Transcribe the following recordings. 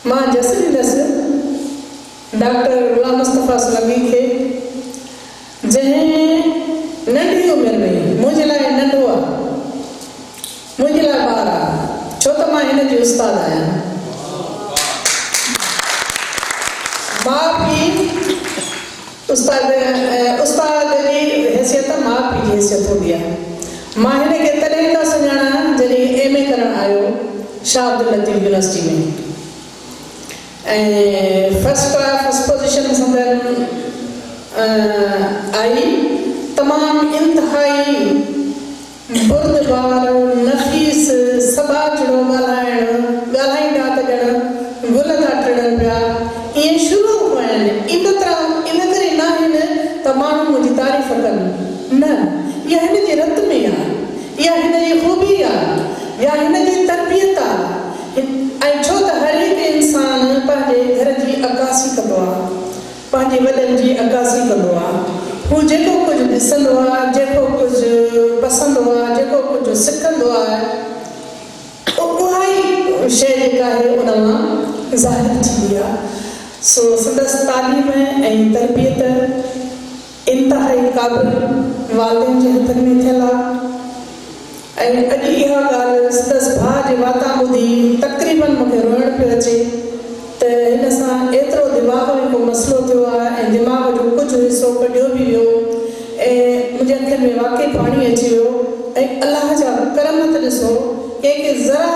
मां जसरी दस डॉक्टर गुलाम मुस्तफ़ा सलमी खे जंहिं नंढी उमिरि में मुंहिंजे लाइ नंढो आहे, मुंहिंजे लाइ ॿार आहे, छो त मां हिन जी उस्ताद आहियां। माउ पीउ उस्ताद जी हैसियत माउ पीउ जी हैसियत हूंदी आहे। मां हिन खे तॾहिं खां सुञाणा जॾहिं MA करणु आयो शाह अब्दुल लतीफ़ यूनिवर्सिटी में, ऐं फर्स्ट पोजीशन संदन आई। तमामु इंतिहाई बुर्दबार नफ़ीस सबाजड़ो ॻाल्हाईंदा त ॼण गुल था टिड़नि पिया, ईअं शुरू आहिनि। इन करे न आहिनि त माण्हू मुंहिंजी तारीफ़ कनि, न, इहा हिन जे रत में आहे, इहा हिन जी ख़ूबी आहे, या हिन जी तरबियत आहे। ऐं छो त हर हिकु इंसान पंहिंजे घर जी अकासी कंदो आहे, पंहिंजे वॾनि जी अकासी कंदो आहे। हू जेको कुझु ॾिसंदो आहे, जेको कुझु पसंदि आहे, जेको कुझु सिखंदो आहे, उहा ई शइ जेका आहे उन मां ज़ाहिर थींदी आहे। सो संदसि तालीम ऐं तरबियत इंतिहाई क़ाबिल वालिदनि जे हथनि में थियल आहे। ऐं अॼु इहा ॻाल्हि संदसि भाउ जे वाता ॿुधी तक़रीबन मूंखे रोअणु पियो अचे त हिन सां एतिरो दिमाग़ में को मसइलो थियो आहे ऐं दिमाग़ जो कुझु हिसो कढियो बि वियो ऐं मुंहिंजे अखियुनि में वाक़ई पाणी अची वियो। ऐं अलाह जा करम त ॾिसो, कंहिंखे ज़रा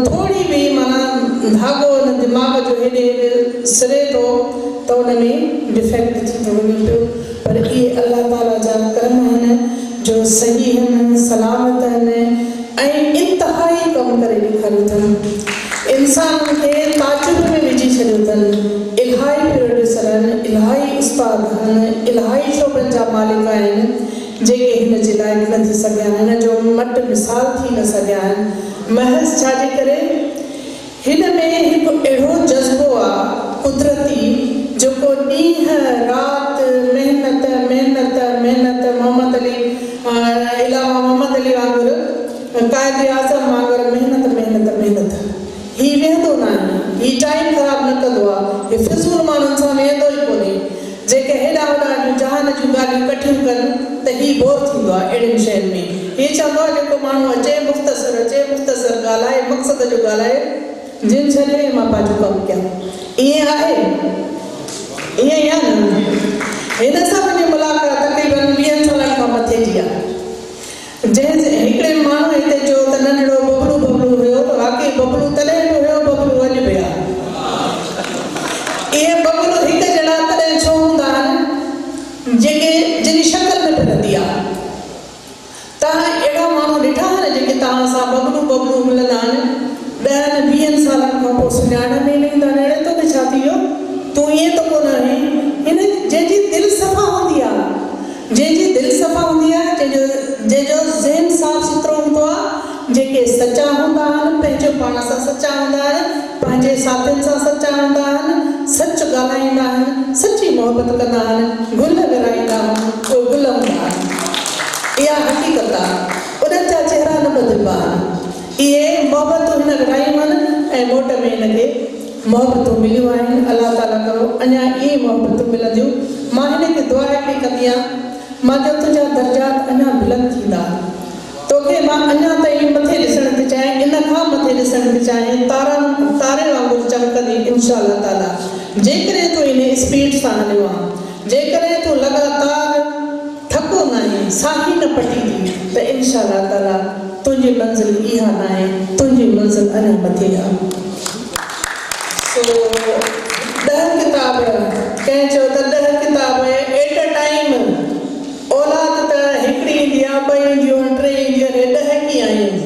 थोरी बि माना धाॻो हुन दिमाग़ जो हेॾे सिरे थो त हुन में डिफेक्ट थी थो वञे पियो। पर इहे अलाह ताला जा करम आहिनि जो सही आहिनि, सलामत आहिनि ऐं इंतिहाई कमु करे ॾेखारियो अथनि। इंसान खे ताजुब में विझी छॾियो अथनि। इलाही प्रोड्यूसर आहिनि, इलाही उस्ताद आहिनि, इलाही शोबनि जा मालिक आहिनि जेके हिन जे लाइक़ न थी सघिया आहिनि, हिन जो मट मिसाल थी न सघिया आहिनि। महज़ छाजे करे हिन में हिकु अहिड़ो जज़्बो आहे कुदरती जेको ॾींहं राति महिनत मोहम्मद अली वांगुरु क़ाइद आज़म वांगुरु महिनत ही वेहंदो न आहे, ही टाइम ख़राबु न कंदो आहे, ही फिज़ूल माण्हुनि सां वेहंदो ई कोन्हे। जेके हेॾा होॾा जहान जूं ॻाल्हियूं कठियूं कनि त ही बोर थींदो आहे अहिड़ियुनि शयुनि में। ही चवंदो आहे जेको माण्हू अचे मुख़्तसर ॻाल्हाए, मक़सद जो ॻाल्हाए, जिन छॾे मां पंहिंजो कमु कयां। ईअं आहे, ईअं ई आहे न। हिन सां मुंहिंजी मुलाक़ात तक़रीबन 20 सालनि खां मथे जी आहे। जंहिं हिकिड़े माण्हू हिते चयो त नंढड़ो बबलू हुयो, त वाक़ई बबलू तॾहिं बि हुयो, बबलू अॼु बि आहे। इहे बबलू हिकु जहिड़ा तॾहिं छो हूंदा आहिनि जिन शक्ल में फिरंदी आहे। तव्हां अहिड़ा माण्हू ॾिठा आहिनि जेके तव्हां सां बबलू मिलंदा आहिनि, 10-20 सालनि खां पोइ सुञाण में ईंदा आहिनि, अहिड़े तो छा थी वियो, तूं ईअं त कोन आहीं। हिन जंहिंजी दिलि सफ़ा हूंदी आहे, जंहिंजो ज़हन साफ़ सुथिरो हूंदो आहे, जेके सचा हूंदा आहिनि, पंहिंजो पाण सां सचा हूंदा आहिनि, पंहिंजे साथियुनि सां सचा हूंदा आहिनि, सच ॻाल्हाईंदा आहिनि, सची मोहबत कंदा आहिनि, गुल विराईंदा आहिनि, उहे गुल हूंदा आहिनि। इहा हक़ीक़त आहे, उन्हनि जा चहिरा न बदिलबा आहिनि। इहे मोहबतूं हिन विरायूं आहिनि ऐं मोट में हिनखे मोहबतूं मिलियूं आहिनि। अलाह ताला करो अञा इहे मोहबतूं मिलंदियूं। मां हिन खे दुआ हिकिड़ी कंदी आहियां, मां जो तुंहिंजा दर्जात अञा बुलंद थींदा, तोखे मां अञा ताईं मथे ॾिसण थी चाहियां, इन खां मथे ॾिसण थी चाहियां, तारे वांगुरु चमकंदी इंशा अल्लाह ताला। जेकॾहिं तूं इन स्पीड सां हलियो आहे, जेकॾहिं तूं लॻातार थको न आहे, साही न पटी थी, त इंशा अल्लाह ताला तुंहिंजी मंज़िल इहा न आहे, तुंहिंजी मंज़िल अञा मथे आहे। सो 10 किताब, कंहिं चयो त 10 किताब एट अ टाइम, औलाद त हिकिड़ी ईंदी आहे, 2 ईंदियूं, 3 ईंदियूं, 10 कीअं आहिनि?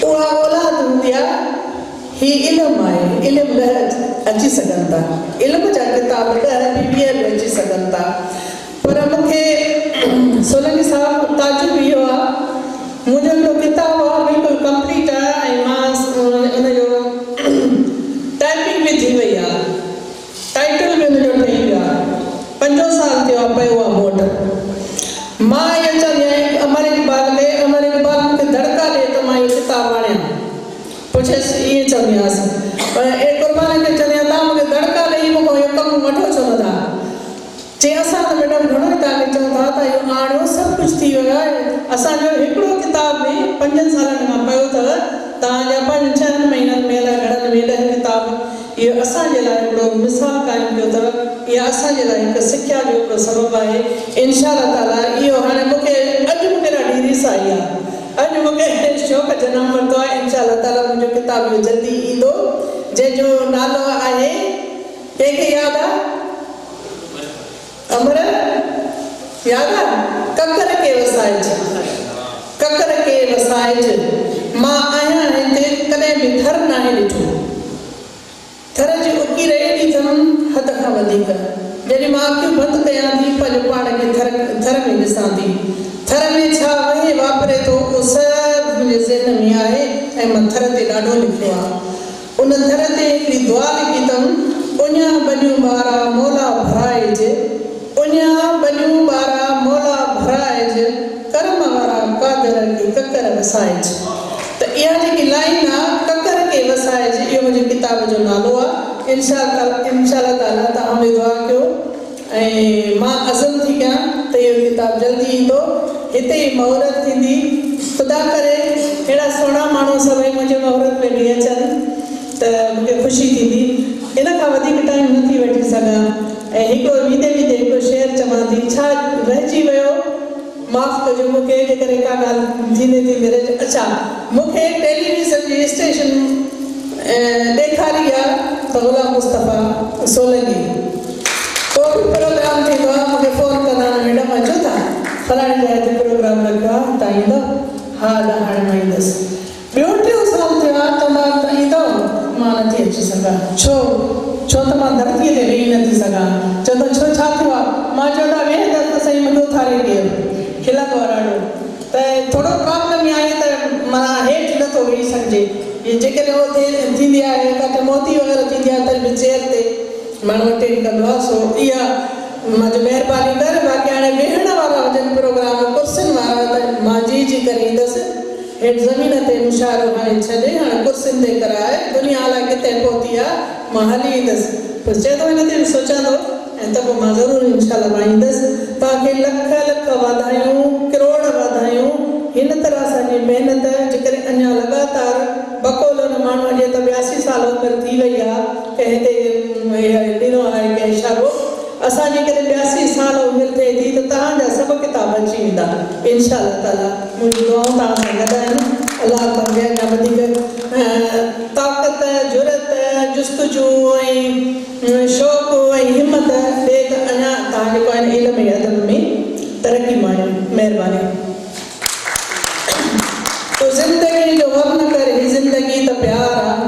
उहा औलाद हूंदी आहे। ही इल्मु आहे, इल्मु 10 अची सघनि था, इल्म जा किताब 10-20 बि अची सघनि था। पर मूंखे सोलंकी साहब ताजुब इहो आहे, मुंहिंजो हिकिड़ो किताबु आहे बिल्कुलु कंप्लीट आहे ऐं मां उनजो टाइपिंग बि थी वई आहे, टाइटल बि हुनजो ठही वियो आहे, 5 साल थियो आहे पियो आहे मूं वटि। मां इहो चवंदी आहियां अमर इक़बाल मूंखे धड़का ॾिए त मां इहो किताबु आणियां, पुछेसि ईअं चवंदी आहियां। पर हिकिड़ो असांजो हिकिड़ो किताब में 5 सालनि खां पियो अथव तव्हांजा 5-6 महीननि में घणनि में 10 किताब इहो असांजे लाइ हिकिड़ो मिसाल क़ाइमु कयो अथव इहा असांजे लाइ हिकु सिख्या जो हिकिड़ो सबबु आहे इंशा अल्लाह ताला इहो हाणे मूंखे अॼु मूंखे ॾाढी रीस आई आहे अॼु मूंखे शौक़ जनम वरितो आहे इंशा अल्लाह ताला मुंहिंजो किताब इहो जल्दी ईंदो जंहिंजो नालो आहे कंहिंखे यादि आहे अमर यादि आहे ककर के वसाइज मां आहियां हिते कॾहिं बि थर नाहे ॾिठो थर जी उकी रही अथमि हद खां वधीक जॾहिं मां अखियूं बंदि कयां थी पंहिंजो पाण खे थर में ॾिसां थी थर में छा वहे वापरे थो उहो सभु मुंहिंजे ज़हन में आहे ऐं मां थर ते ॾाढो लिखियो आहे उन थर ते हिकिड़ी दुआ लिखी अथमि उञा बनियूं ॿारा मोला भराइज उञा बनियूं ॿारा मोला भराइज कर्म वारा कादर खे ककर वसाइज त इहा जेकी लाइन आहे ककर खे वसाइज इहो मुंहिंजे किताब जो नालो आहे इंशा अल्लाह ताला तव्हां बि दुआ कयो ऐं मां अज़म थी कयां त इहो किताब जल्दी ईंदो हिते ई महूरत थींदी ख़ुदा करे अहिड़ा सुहिणा माण्हू सभई मुंहिंजे महूरत में बि अचनि त मूंखे ख़ुशी थींदी इन खां वधीक टाइम नथी वठी सघां ऐं हिकिड़ो विधे हिकिड़ो शेर चवां थी छा रहिजी वियो माफ़ कजो मूंखे जेकॾहिं का ॻाल्हि थींदे रहे अच्छा मूंखे टेलीविज़न जी स्टेशन ॾेखारी आहे त गुलाम मुस्तफ़ा सोलंकी को बि प्रोग्राम थींदो आहे मूंखे फ़ोन कंदा आहिनि मैडम अचो था फलाणी जाइ ते प्रोग्राम रखियो आहे तव्हां ईंदव हा हाणे मां ईंदसि ॿियो 3 साल थियो आहे त मां तव्हां ईंदव मां नथी अची सघां छो त मां धरतीअ ते वेही नथी सघां चवंदो छो छा थियो आहे मां चवंदा वेह त सही मुंहिंजो थारे ॾियो खिलंदो आहे ॾाढो त थोरो प्रॉब्लम इहा आहे त माना हेठि नथो वेही सघिजे जेकॾहिं उहो थींदी आहे किथे मोती वग़ैरह थींदी आहे त बि चेयर ते माण्हू अटेंड कंदो आहे सो इहा मुंहिंजी महिरबानी कर बाक़ी हाणे वेहण वारा हुजनि प्रोग्राम कुर्सियुनि वारा त मां जी करे ईंदसि हेठि ज़मीन ते मुशारो हाणे छॾे हाणे कुर्सियुनि ते कराए दुनिया अलाए किथे पहुती आहे मां हली ईंदसि पोइ चए थो हिन ते बि सोचंदो ऐं त पोइ मां ज़रूरु इंशा अल्लाह मां ईंदसि तव्हांखे लख वाधायूं करोड़ वाधायूं हिन तरह असांजी महिनत जेकॾहिं अञा लगातार बकोल हुन माण्हूअ जे त 82 साल उमिरि थी वई आहे कंहिं ते ॾिनो आहे कंहिं इशारो असां जेकॾहिं 82 साल उमिरि थिए थी त तव्हांजा सभु किताब अची वेंदा इंशा अल्लाह ताला मुंहिंजी दुआऊं तव्हां सां गॾु आहिनि अलाह तव्हांखे अञा वधीक ताक़त जुरत जुस्तजू ऐं शौक़ु ऐं हिमत ॾे त अञा तव्हां जेको आहे इल्म ऐं अदब में तरक़ी माणियो महिरबानी तो ज़िंदगी जो गम न कर ही ज़िंदगी त प्यार आहे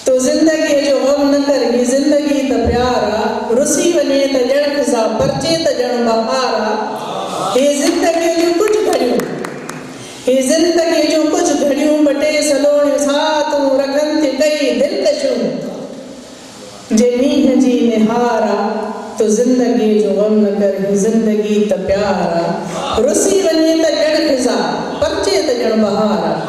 तो ज़िंदगी जो गम न कर ही ज़िंदगी त प्यार आहे रुसी वञे त ॼण खिसा परचे त ॼण बहार आहे हे ज़िंदगी जूं कुझु घड़ियूं हे ज़िंदगी जूं कुझु घड़ियूं ॿ 2 सलोणियूं सा तूं रखनि थी कई दिलकशूं जे मींहं जी निहार आहे तो ज़िंदगी जो गम न कर ही ज़िंदगी त प्यार आहे रुसी वञे त ॼण खिसा परचे त ॼण बहार आहे